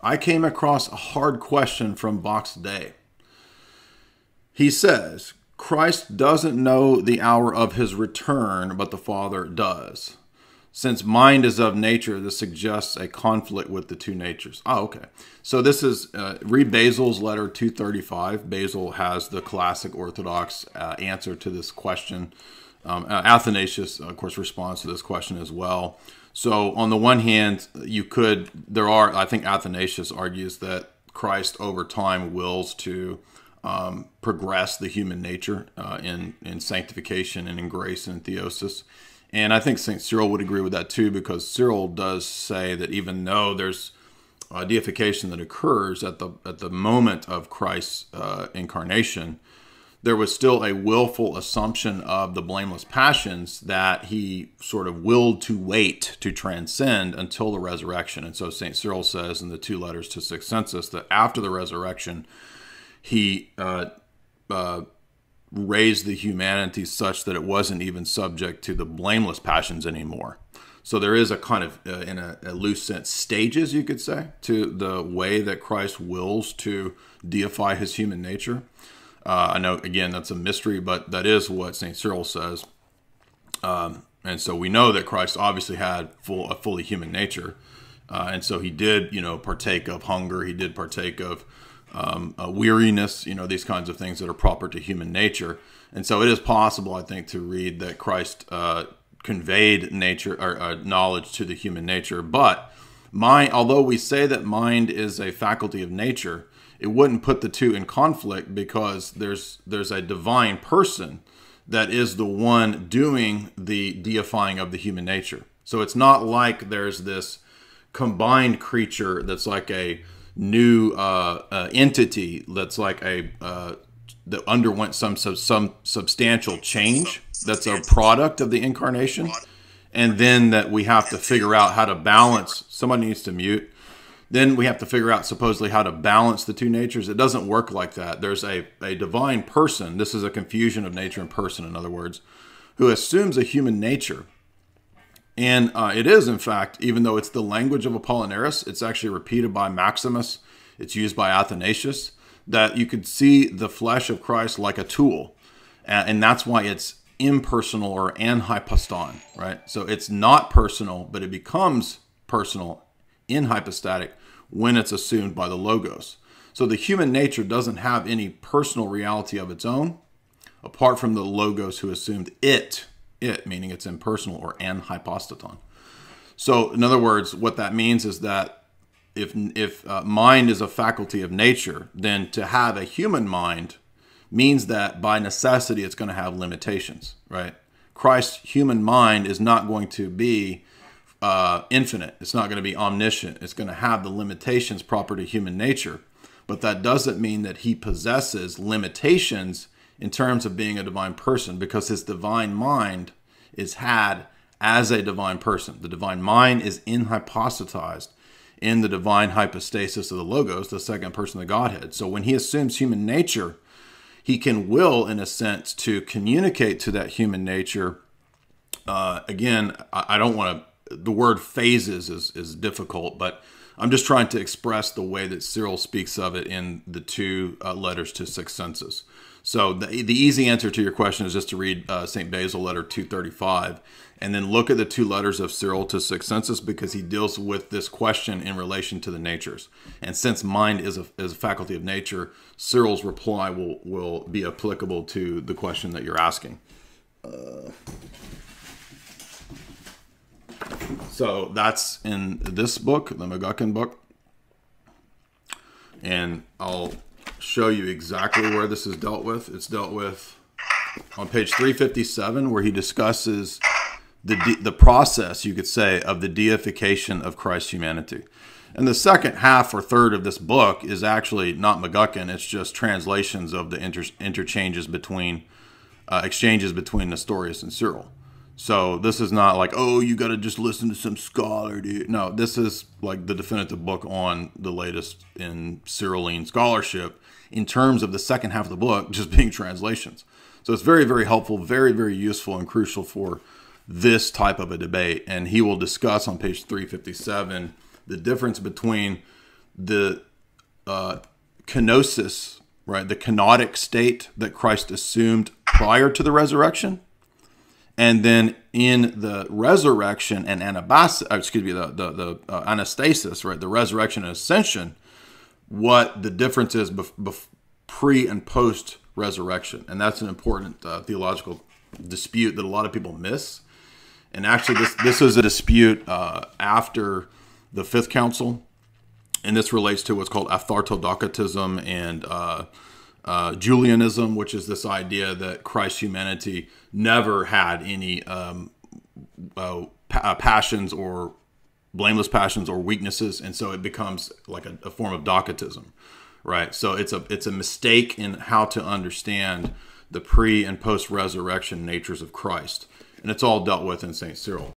I came across a hard question from Box Day. He says, Christ doesn't know the hour of his return, but the Father does. Since mind is of nature, this suggests a conflict with the two natures. Oh, okay. So this is, read Basil's letter 235. Basil has the classic Orthodox answer to this question. Athanasius, of course, responds to this question as well. So on the one hand, I think Athanasius argues that Christ over time wills to progress the human nature in sanctification and in grace and in theosis. And I think St. Cyril would agree with that too, because Cyril does say that even though there's a deification that occurs at the moment of Christ's incarnation, there was still a willful assumption of the blameless passions that he sort of willed to wait to transcend until the resurrection. And so St. Cyril says in the two letters to Sixcensus that after the resurrection, he raised the humanity such that it wasn't even subject to the blameless passions anymore. So there is a kind of, in a loose sense, stages, you could say, to the way that Christ wills to deify his human nature. I know, again, that's a mystery, but that is what St. Cyril says. And so we know that Christ obviously had a fully human nature. And so he did, partake of hunger. He did partake of weariness, these kinds of things that are proper to human nature. And so it is possible, I think, to read that Christ conveyed nature or knowledge to the human nature. But although we say that mind is a faculty of nature, it wouldn't put the two in conflict, because there's a divine person that is the one doing the deifying of the human nature. So it's not like there's this combined creature that's like a new entity that's like that underwent some substantial change that's a product of the incarnation, and then that we have to figure out how to balance. Somebody needs to mute. Then we have to figure out supposedly how to balance the two natures. It doesn't work like that. There's a divine person. This is a confusion of nature and person, in other words, who assumes a human nature. And it is, in fact, even though it's the language of Apollinaris, it's actually repeated by Maximus. It's used by Athanasius, that you could see the flesh of Christ like a tool. And that's why it's impersonal or anhyposton, right? So it's not personal, but it becomes personal in hypostatic when it's assumed by the Logos. So the human nature doesn't have any personal reality of its own, apart from the Logos who assumed it meaning it's impersonal or anhypostaton. So in other words, what that means is that if mind is a faculty of nature, then to have a human mind means that by necessity it's going to have limitations, right? Christ's human mind is not going to be infinite. It's not going to be omniscient. It's going to have the limitations proper to human nature. But that doesn't mean that he possesses limitations in terms of being a divine person, because his divine mind is had as a divine person. The divine mind is inhypostatized in the divine hypostasis of the Logos, the second person of the Godhead. So when he assumes human nature, he can will, in a sense, to communicate to that human nature. Again, I don't want to, the word phases is difficult, but I'm just trying to express the way that Cyril speaks of it in the two letters to Sixcensus. So the easy answer to your question is just to read St. Basil letter 235, and then look at the two letters of Cyril to Sixcensus, because he deals with this question in relation to the natures. And since mind is a faculty of nature, Cyril's reply will be applicable to the question that you're asking. So that's in this book, the McGuckin book. And I'll show you exactly where this is dealt with. It's dealt with on page 357, where he discusses the process, you could say, of the deification of Christ's humanity. And the second half or third of this book is actually not McGuckin. It's just translations of the interchanges between, exchanges between Nestorius and Cyril. So this is not like, oh, you got to just listen to some scholar, dude. No, this is like the definitive book on the latest in Cyrilline scholarship in terms of the second half of the book just being translations. So it's very, very helpful, very, very useful and crucial for this type of a debate. And he will discuss on page 357 the difference between the kenosis, right, the kenotic state that Christ assumed prior to the resurrection, and then in the resurrection and anastasis, right, the resurrection and ascension, what the difference is pre and post resurrection. And that's an important theological dispute that a lot of people miss. And actually, this is a dispute after the Fifth Council, and this relates to what's called Thartodocitism and Julianism, which is this idea that Christ's humanity never had any passions or blameless passions or weaknesses, and so it becomes like a form of Docetism, right? So it's a mistake in how to understand the pre and post resurrection natures of Christ, and it's all dealt with in St. Cyril.